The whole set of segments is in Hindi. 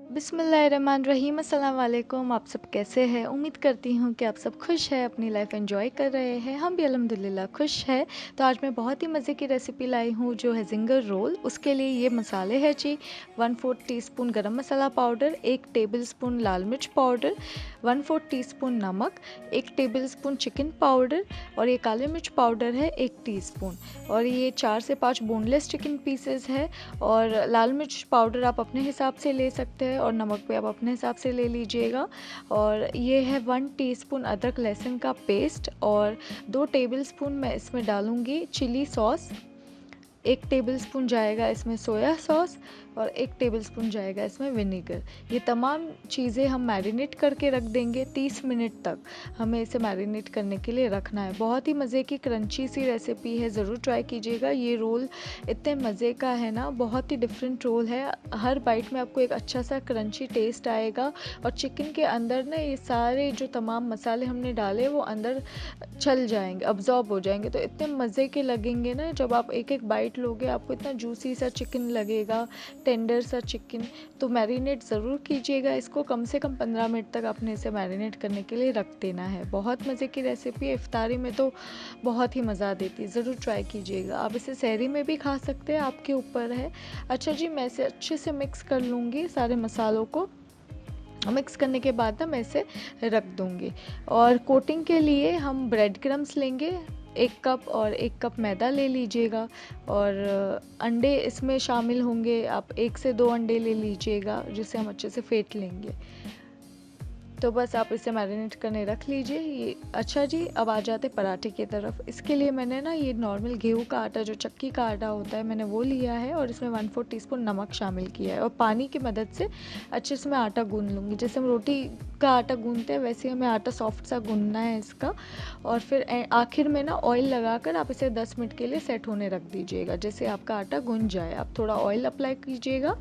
बिस्मिल्लाहिर्रहमानिर्रहीम, अस्सलाम वालेकुम। आप सब कैसे हैं? उम्मीद करती हूँ कि आप सब खुश हैं, अपनी लाइफ एंजॉय कर रहे हैं। हम भी अल्हम्दुलिल्लाह खुश हैं। तो आज मैं बहुत ही मज़े की रेसिपी लाई हूँ जो है ज़िंगर रोल। उसके लिए ये मसाले हैं जी, 1/4 टीस्पून गरम मसाला पाउडर, 1 टेबलस्पून लाल मिर्च पाउडर, 1/4 टीस्पून नमक, 1 टेबलस्पून चिकन पाउडर और ये काले मिर्च पाउडर है 1 टीस्पून और ये 4 से 5 बोनलेस चिकन पीसेस है और लाल मिर्च पाउडर आप अपने हिसाब से ले सकते हैं और नमक भी आप अपने हिसाब से ले लीजिएगा। और ये है 1 टीस्पून अदरक लहसुन का पेस्ट और 2 टेबलस्पून मैं इसमें डालूँगी चिली सॉस, 1 टेबलस्पून जाएगा इसमें सोया सॉस और 1 टेबलस्पून जाएगा इसमें विनेगर। ये तमाम चीज़ें हम मैरिनेट करके रख देंगे 30 मिनट तक। हमें इसे मैरिनेट करने के लिए रखना है। बहुत ही मज़े की क्रंची सी रेसिपी है, ज़रूर ट्राई कीजिएगा। ये रोल इतने मज़े का है ना, बहुत ही डिफरेंट रोल है। हर बाइट में आपको एक अच्छा सा क्रंची टेस्ट आएगा और चिकन के अंदर ना ये सारे जो तमाम मसाले हमने डाले वो अंदर चल जाएंगे, अब्जॉर्ब हो जाएंगे। तो इतने मज़े के लगेंगे ना, जब आप एक एक बाइट लोगे आपको इतना जूसी सा चिकन लगेगा, टेंडर सा चिकन। तो मैरिनेट ज़रूर कीजिएगा इसको, कम से कम 15 मिनट तक आपने इसे मैरिनेट करने के लिए रख देना है। बहुत मज़े की रेसिपी है, इफ्तारी में तो बहुत ही मज़ा देती है, ज़रूर ट्राई कीजिएगा। आप इसे सहरी में भी खा सकते हैं, आपके ऊपर है। अच्छा जी, मैं इसे अच्छे से मिक्स कर लूँगी, सारे मसालों को मिक्स करने के बाद ना मैं इसे रख दूँगी। और कोटिंग के लिए हम ब्रेड क्रम्स लेंगे 1 कप और 1 कप मैदा ले लीजिएगा और अंडे इसमें शामिल होंगे। आप 1 से 2 अंडे ले लीजिएगा जिसे हम अच्छे से फेंट लेंगे। तो बस आप इसे मैरिनेट करने रख लीजिए ये। अच्छा जी, अब आ जाते पराठे की तरफ। इसके लिए मैंने ना ये नॉर्मल गेहूं का आटा, जो चक्की का आटा होता है, मैंने वो लिया है और इसमें 1/4 टीस्पून नमक शामिल किया है और पानी की मदद से अच्छे से मैं आटा गूंद लूँगी। जैसे हम रोटी का आटा गूंदते हैं वैसे ही हमें आटा सॉफ्ट सा गूंदना है इसका। और फिर आखिर में ना ऑयल लगाकर आप इसे 10 मिनट के लिए सेट होने रख दीजिएगा। जैसे आपका आटा गूंद जाए आप थोड़ा ऑयल अप्लाई कीजिएगा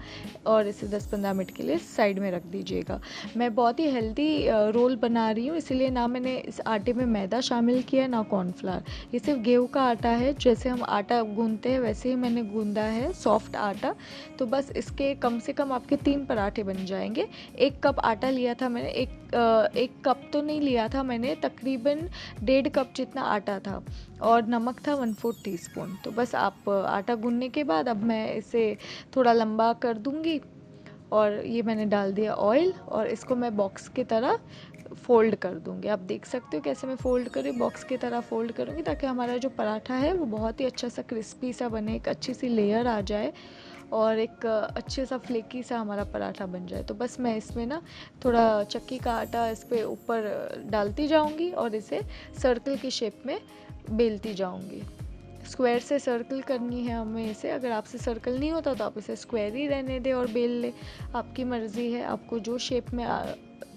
और इसे 10-15 मिनट के लिए साइड में रख दीजिएगा। मैं बहुत ही हेल्दी रोल बना रही हूँ, इसलिए ना मैंने इस आटे में मैदा शामिल किया है ना कॉर्नफ्लावर। ये सिर्फ गेहूं का आटा है, जैसे हम आटा गूंदते हैं वैसे ही मैंने गूंदा है, सॉफ्ट आटा। तो बस इसके कम से कम आपके 3 पराठे बन जाएंगे। 1 कप आटा लिया था मैंने, एक कप तो नहीं लिया था मैंने, तकरीबन 1.5 कप जितना आटा था और नमक था 1/4 टीस्पून। तो बस आप आटा गूंदने के बाद अब मैं इसे थोड़ा लंबा कर दूँगी और ये मैंने डाल दिया ऑयल और इसको मैं बॉक्स की तरह फ़ोल्ड कर दूँगी। आप देख सकते हो कैसे मैं फ़ोल्ड करी, बॉक्स की तरह फ़ोल्ड करूँगी ताकि हमारा जो पराठा है वो बहुत ही अच्छा सा क्रिस्पी सा बने, एक अच्छी सी लेयर आ जाए और एक अच्छे सा फ्लेकी सा हमारा पराठा बन जाए। तो बस मैं इसमें ना थोड़ा चक्की का आटा इस पे ऊपर डालती जाऊँगी और इसे सर्कल की शेप में बेलती जाऊँगी। स्क्वायर से सर्कल करनी है हमें इसे। अगर आपसे सर्कल नहीं होता तो आप इसे स्क्वायर ही रहने दें और बेल ले, आपकी मर्ज़ी है, आपको जो शेप में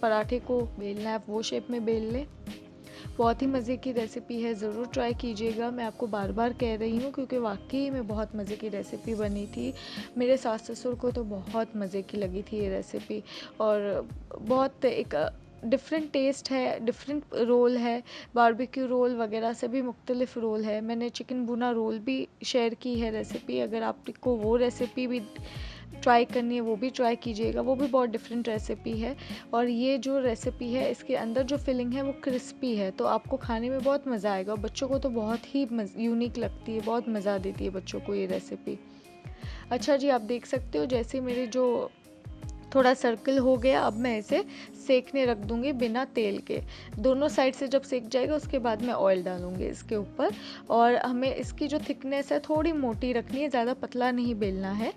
पराठे को बेलना है आप वो शेप में बेल लें। बहुत ही मज़े की रेसिपी है, ज़रूर ट्राई कीजिएगा। मैं आपको बार बार कह रही हूँ क्योंकि वाकई में बहुत मज़े की रेसिपी बनी थी। मेरे सास ससुर को तो बहुत मज़े की लगी थी ये रेसिपी और बहुत एक डिफरेंट टेस्ट है, डिफरेंट रोल है। बारबेक्यू रोल वगैरह से भी मुख्तलिफ रोल है। मैंने चिकन भुना रोल भी शेयर की है रेसिपी, अगर आपको वो रेसिपी भी ट्राई करनी है वो भी ट्राई कीजिएगा, वो भी बहुत डिफरेंट रेसिपी है। और ये जो रेसिपी है इसके अंदर जो फिलिंग है वो क्रिस्पी है, तो आपको खाने में बहुत मज़ा आएगा और बच्चों को तो बहुत ही यूनिक लगती है, बहुत मज़ा देती है बच्चों को ये रेसिपी। अच्छा जी, आप देख सकते हो जैसे मेरे जो थोड़ा सर्कल हो गया, अब मैं इसे सेकने रख दूंगी बिना तेल के। दोनों साइड से जब सेक जाएगा उसके बाद मैं ऑयल डालूंगी इसके ऊपर। और हमें इसकी जो थिकनेस है थोड़ी मोटी रखनी है, ज़्यादा पतला नहीं बेलना है।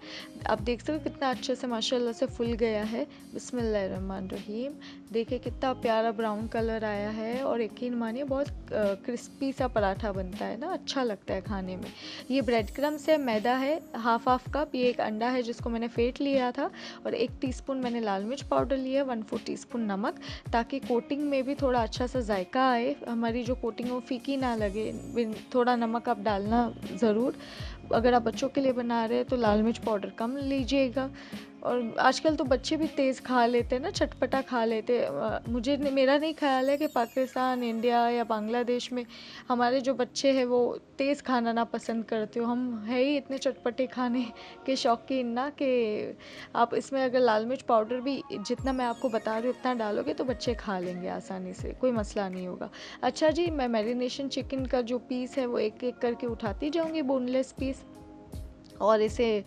आप देख सकते हो कितना अच्छे से माशाल्लाह से फुल गया है। बिस्मिल्लाहिर्रहमानिर्रहीम। देखिए कितना प्यारा ब्राउन कलर आया है और यकीन मानिए बहुत क्रिस्पी सा पराठा बनता है ना, अच्छा लगता है खाने में। ये ब्रेड क्रम्स है, मैदा है हाफ कप, ये एक अंडा है जिसको मैंने फेंट लिया था और 1 टीस्पून मैंने लाल मिर्च पाउडर लिया, 1/4 टीस्पून नमक, ताकि कोटिंग में भी थोड़ा अच्छा सा जायका आए, हमारी जो कोटिंग है वो फीकी ना लगे। थोड़ा नमक आप डालना ज़रूर। अगर आप बच्चों के लिए बना रहे हैं तो लाल मिर्च पाउडर कम लीजिएगा। और आजकल तो बच्चे भी तेज़ खा लेते हैं ना, चटपटा खा लेते हैं। मेरा नहीं ख्याल है कि पाकिस्तान, इंडिया या बांग्लादेश में हमारे जो बच्चे हैं वो तेज़ खाना ना पसंद करते हो। हम है ही इतने चटपटे खाने के शौकीन ना कि आप इसमें अगर लाल मिर्च पाउडर भी जितना मैं आपको बता रही हूँ उतना डालोगे तो बच्चे खा लेंगे आसानी से, कोई मसला नहीं होगा। अच्छा जी, मैं मैरिनेशन चिकन का जो पीस है वो एक एक करके उठाती जाऊँगी, बोनलेस पीस, और इसे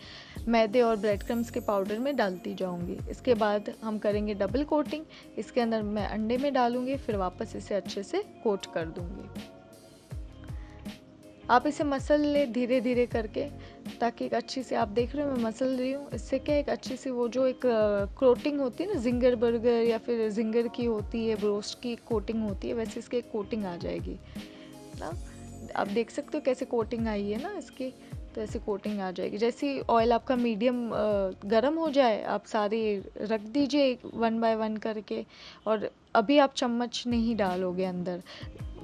मैदे और ब्रेड क्रम्स के पाउडर में डालती जाऊंगी। इसके बाद हम करेंगे डबल कोटिंग। इसके अंदर मैं अंडे में डालूंगी, फिर वापस इसे अच्छे से कोट कर दूंगी। आप इसे मसल ले धीरे धीरे करके, ताकि एक अच्छी सी, आप देख रहे हो मैं मसल रही हूँ, इससे क्या एक अच्छी सी वो जो एक कोटिंग होती है ना, जिंगर बर्गर या फिर जिंगर की होती है, ब्रोस्ट की कोटिंग होती है, वैसे इसकी एक कोटिंग आ जाएगी ना। आप देख सकते हो कैसे कोटिंग आई है ना इसकी, तो ऐसी कोटिंग आ जाएगी। जैसे ऑयल आपका मीडियम गरम हो जाए, आप सारे रख दीजिए 1 बाय 1 करके, और अभी आप चम्मच नहीं डालोगे अंदर।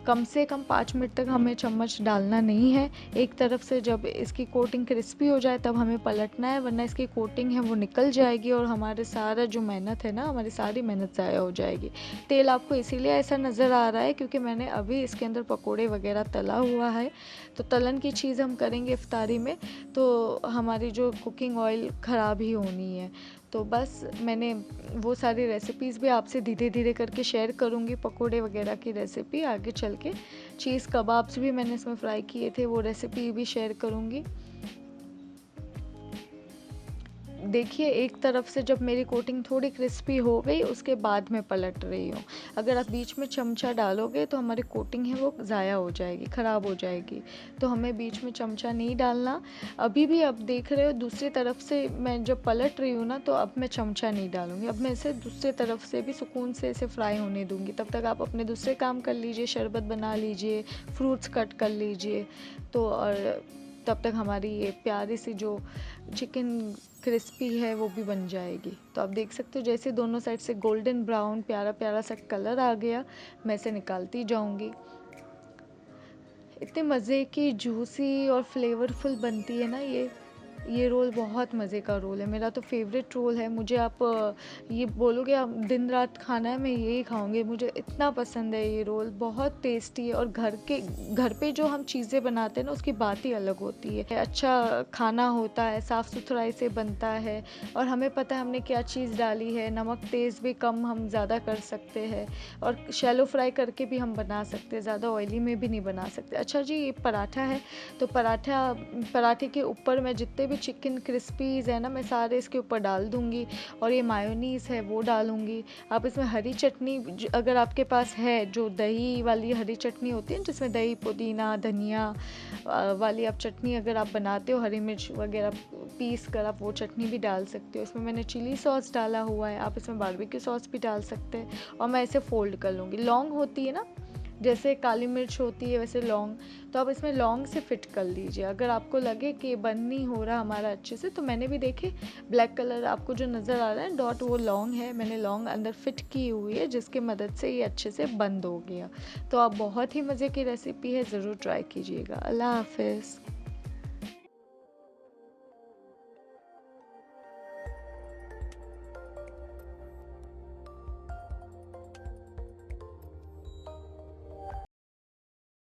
कम से कम 5 मिनट तक हमें चम्मच डालना नहीं है। एक तरफ से जब इसकी कोटिंग क्रिस्पी हो जाए तब हमें पलटना है, वरना इसकी कोटिंग है वो निकल जाएगी और हमारे सारा जो मेहनत है ना, हमारी सारी मेहनत ज़ाया हो जाएगी। तेल आपको इसीलिए ऐसा नज़र आ रहा है क्योंकि मैंने अभी इसके अंदर पकोड़े वगैरह तला हुआ है। तो तलन की चीज़ हम करेंगे इफ्तारी में, तो हमारी जो कुकिंग ऑयल ख़राब ही होनी है। तो बस मैंने वो सारी रेसिपीज़ भी आपसे धीरे धीरे करके शेयर करूँगी। पकोड़े वगैरह की रेसिपी आगे चल के, चीज़ कबाब्स भी मैंने इसमें फ्राई किए थे, वो रेसिपी भी शेयर करूँगी। देखिए एक तरफ से जब मेरी कोटिंग थोड़ी क्रिस्पी हो गई, उसके बाद मैं पलट रही हूँ। अगर आप बीच में चमचा डालोगे तो हमारी कोटिंग है वो ज़ाया हो जाएगी, ख़राब हो जाएगी। तो हमें बीच में चमचा नहीं डालना। अभी भी आप देख रहे हो दूसरी तरफ से मैं जब पलट रही हूँ ना, तो अब मैं चमचा नहीं डालूँगी। अब मैं इसे दूसरी तरफ से भी सुकून से इसे फ्राई होने दूँगी। तब तक आप अपने दूसरे काम कर लीजिए, शरबत बना लीजिए, फ्रूट्स कट कर लीजिए। तो और तब तक हमारी ये प्यारी सी जो चिकन क्रिस्पी है वो भी बन जाएगी। तो आप देख सकते हो जैसे दोनों साइड से गोल्डन ब्राउन प्यारा प्यारा सा कलर आ गया, मैं इसे निकालती जाऊंगी। इतने मज़े की जूसी और फ्लेवरफुल बनती है ना ये रोल, बहुत मज़े का रोल है, मेरा तो फेवरेट रोल है। मुझे आप ये बोलोगे आप दिन रात खाना है, मैं यही खाऊंगी, मुझे इतना पसंद है ये रोल, बहुत टेस्टी है। और घर पे जो हम चीज़ें बनाते हैं ना उसकी बात ही अलग होती है। अच्छा खाना होता है, साफ़ सुथराई से बनता है, और हमें पता है हमने क्या चीज़ डाली है। नमक तेज़ भी कम हम ज़्यादा कर सकते हैं, और शैलो फ्राई करके भी हम बना सकते हैं, ज़्यादा ऑयली में भी नहीं बना सकते। अच्छा जी, ये पराठा है, तो पराठे के ऊपर मैं जितने भी चिकन क्रिस्पीज़ है ना, मैं सारे इसके ऊपर डाल दूँगी, और ये मायोनीज़ है वो डालूँगी। आप इसमें हरी चटनी अगर आपके पास है, जो दही वाली हरी चटनी होती है जिसमें दही, पुदीना, धनिया वाली आप चटनी अगर आप बनाते हो, हरी मिर्च वगैरह पीस कर आप वो चटनी भी डाल सकते हो। इसमें मैंने चिली सॉस डाला हुआ है, आप इसमें बारबेक्यू सॉस भी डाल सकते हैं। और मैं इसे फोल्ड कर लूँगी। लौंग होती है ना, जैसे काली मिर्च होती है वैसे लौंग, तो आप इसमें लौंग से फिट कर लीजिए। अगर आपको लगे कि बंद नहीं हो रहा हमारा अच्छे से, तो मैंने भी देखे ब्लैक कलर आपको जो नज़र आ रहा है डॉट, वो लौंग है, मैंने लौंग अंदर फिट की हुई है, जिसकी मदद से ये अच्छे से बंद हो गया। तो आप बहुत ही मज़े की रेसिपी है, ज़रूर ट्राई कीजिएगा। अल्लाह हाफिज़।